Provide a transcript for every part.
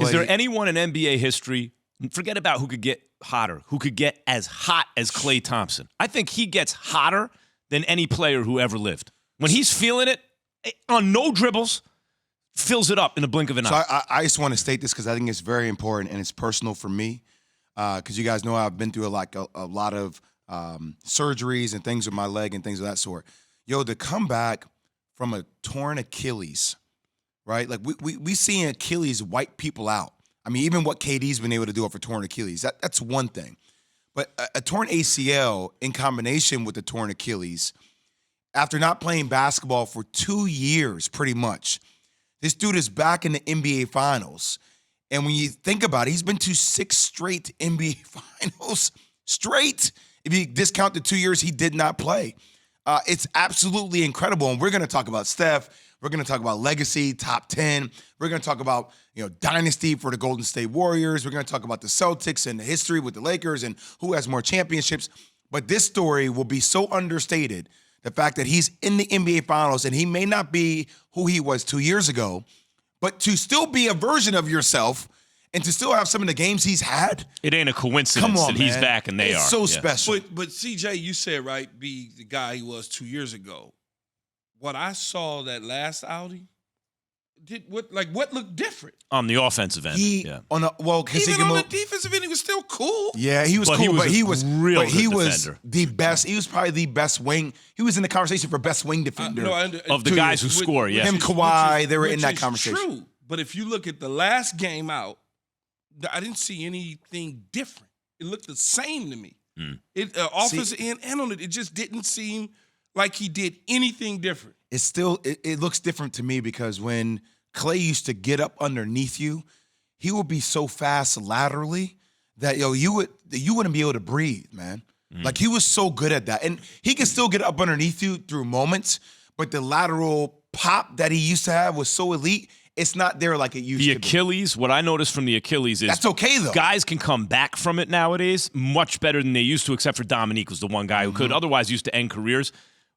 Is there anyone in NBA history, forget about who could get hotter, who could get as hot as Klay Thompson? I think he gets hotter than any player who ever lived. When he's feeling it, on no dribbles, fills it up in the blink of an eye. So I just want to state this because I think it's very important and it's personal for me. Because you guys know I've been through a lot of surgeries and things with my leg and things of that sort. Yo, to come back from a torn Achilles, right? Like we seeing Achilles wipe people out. I mean, even what KD's been able to do for torn Achilles, that's one thing. But a torn ACL in combination with the torn Achilles, after not playing basketball for 2 years pretty much, this dude is back in the NBA Finals. And when you think about it, he's been to 6 straight NBA Finals straight. If you discount the 2 years he did not play. It's absolutely incredible. And we're going to talk about Steph. We're going to talk about legacy, top 10. We're going to talk about, dynasty for the Golden State Warriors. We're going to talk about the Celtics and the history with the Lakers and who has more championships. But this story will be so understated. The fact that he's in the NBA Finals and he may not be who he was 2 years ago, but to still be a version of yourself and to still have some of the games he's had. It ain't a coincidence that he's back and they are. It's so special. But CJ, you said, right, be the guy he was 2 years ago. What I saw that last outing, what looked different? On the offensive end. Even on the defensive end, he was still cool. Yeah, he was cool, but he was defender. the best. He was probably the best wing. He was in the conversation for best wing defender of the guys who score. Yeah, him, Kawhi, they were in that conversation. True, but if you look at the last game out, I didn't see anything different. It looked the same to me. Offensive end and on it, it just didn't seem like he did anything different. It's still it looks different to me because when Klay used to get up underneath you, he would be so fast laterally that you wouldn't be able to breathe, man. Like he was so good at that. And he can still get up underneath you through moments, but the lateral pop that he used to have was so elite. It's not there like it used to be. The Achilles, what I noticed from the Achilles is that's okay though. Guys can come back from it nowadays much better than they used to, except for Dominique was the one guy who could. Otherwise used to end careers.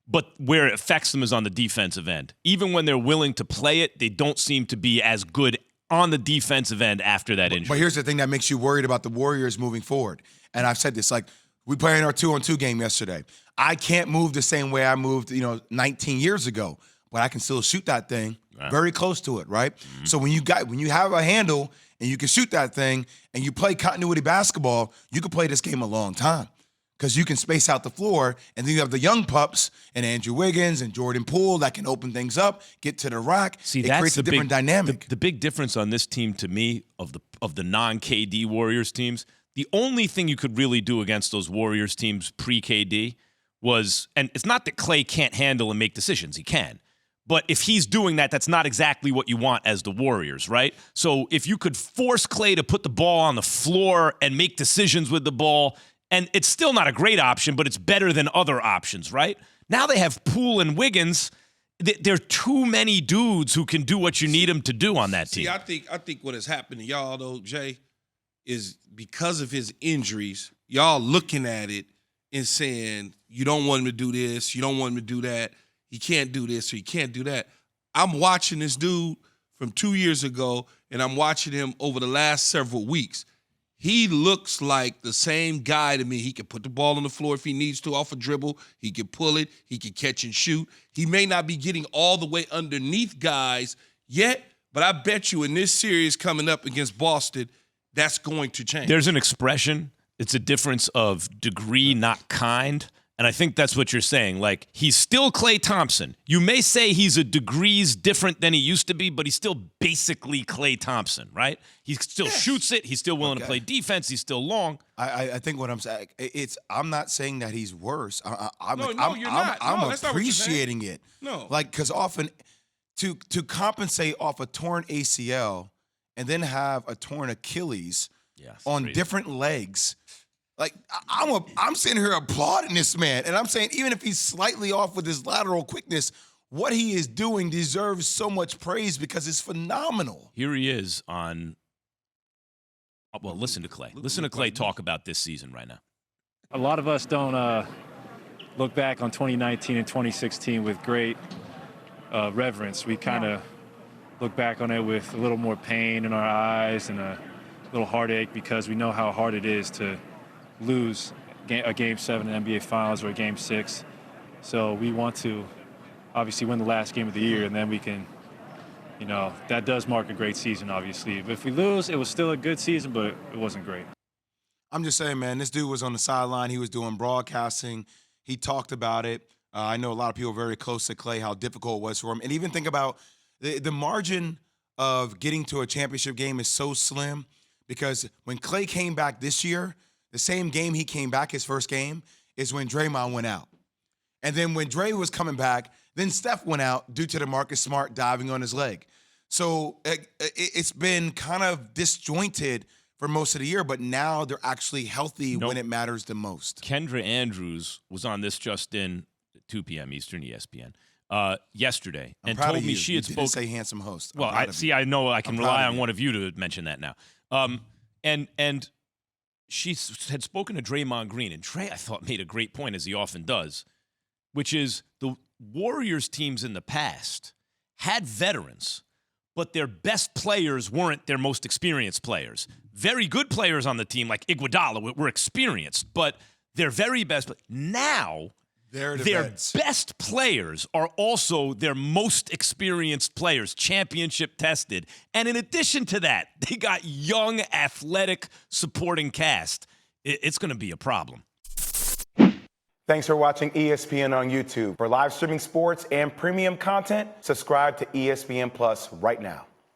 But where it affects them is on the defensive end. Even when they're willing to play it, they don't seem to be as good on the defensive end after that injury. But here's the thing that makes you worried about the Warriors moving forward. And I've said this, like we played in our 2-on-2 game yesterday. I can't move the same way I moved, 19 years ago, but I can still shoot that thing very close to it, right? So when you have a handle and you can shoot that thing and you play continuity basketball, you can play this game a long time. Because you can space out the floor, and then you have the young pups and Andrew Wiggins and Jordan Poole that can open things up, get to the rack. See, it that's creates a different dynamic. The big difference on this team to me of the non-KD Warriors teams, the only thing you could really do against those Warriors teams pre-KD was, and it's not that Klay can't handle and make decisions, he can. But if he's doing that, that's not exactly what you want as the Warriors, right? So if you could force Klay to put the ball on the floor and make decisions with the ball, and it's still not a great option, but it's better than other options, right? Now they have Poole and Wiggins. There are too many dudes who can do what you need them to do on that team. See, I think what has happened to y'all, though, Jay, is because of his injuries, y'all looking at it and saying, you don't want him to do this, you don't want him to do that, he can't do this or he can't do that. I'm watching this dude from 2 years ago, and I'm watching him over the last several weeks. He looks like the same guy to me. He can put the ball on the floor if he needs to off a dribble. He can pull it. He can catch and shoot. He may not be getting all the way underneath guys yet, but I bet you in this series coming up against Boston, that's going to change. There's an expression. It's a difference of degree, not kind. And I think that's what you're saying. Like, he's still Klay Thompson. You may say he's a degrees different than he used to be, but he's still basically Klay Thompson, right? He still shoots it. He's still willing to play defense. He's still long. I think what I'm saying, I'm not saying that he's worse. I'm appreciating it. No. Like, because often to compensate off a torn ACL and then have a torn Achilles on different legs. Like, I'm sitting here applauding this man, and I'm saying even if he's slightly off with his lateral quickness, what he is doing deserves so much praise because it's phenomenal. Here he is on – well, listen to Klay. Listen to Klay talk about this season right now. A lot of us don't look back on 2019 and 2016 with great reverence. We kind of look back on it with a little more pain in our eyes and a little heartache because we know how hard it is to lose a Game 7 in the NBA Finals or a Game 6. So we want to obviously win the last game of the year, and then we can, that does mark a great season, obviously. But if we lose, it was still a good season, but it wasn't great. I'm just saying, man, this dude was on the sideline. He was doing broadcasting. He talked about it. I know a lot of people very close to Klay, how difficult it was for him. And even think about the margin of getting to a championship game is so slim because when Klay came back this year, the same game he came back, his first game, is when Draymond went out. And then when Dre was coming back, then Steph went out due to the Marcus Smart diving on his leg. So it's been kind of disjointed for most of the year, but now they're actually healthy when it matters the most. Kendra Andrews was on this just in 2 p.m. Eastern ESPN yesterday and told me she had spoken. Say handsome host. Well, I know I can rely on one of you to mention that now. And she had spoken to Draymond Green, and Dre, I thought, made a great point, as he often does, which is the Warriors teams in the past had veterans, but their best players weren't their most experienced players. Very good players on the team, like Iguodala, were experienced, but their very best. Now, their best players are also their most experienced players, championship tested. And in addition to that, they got young, athletic, supporting cast. It's going to be a problem. Thanks for watching ESPN on YouTube. For live streaming sports and premium content, subscribe to ESPN Plus right now.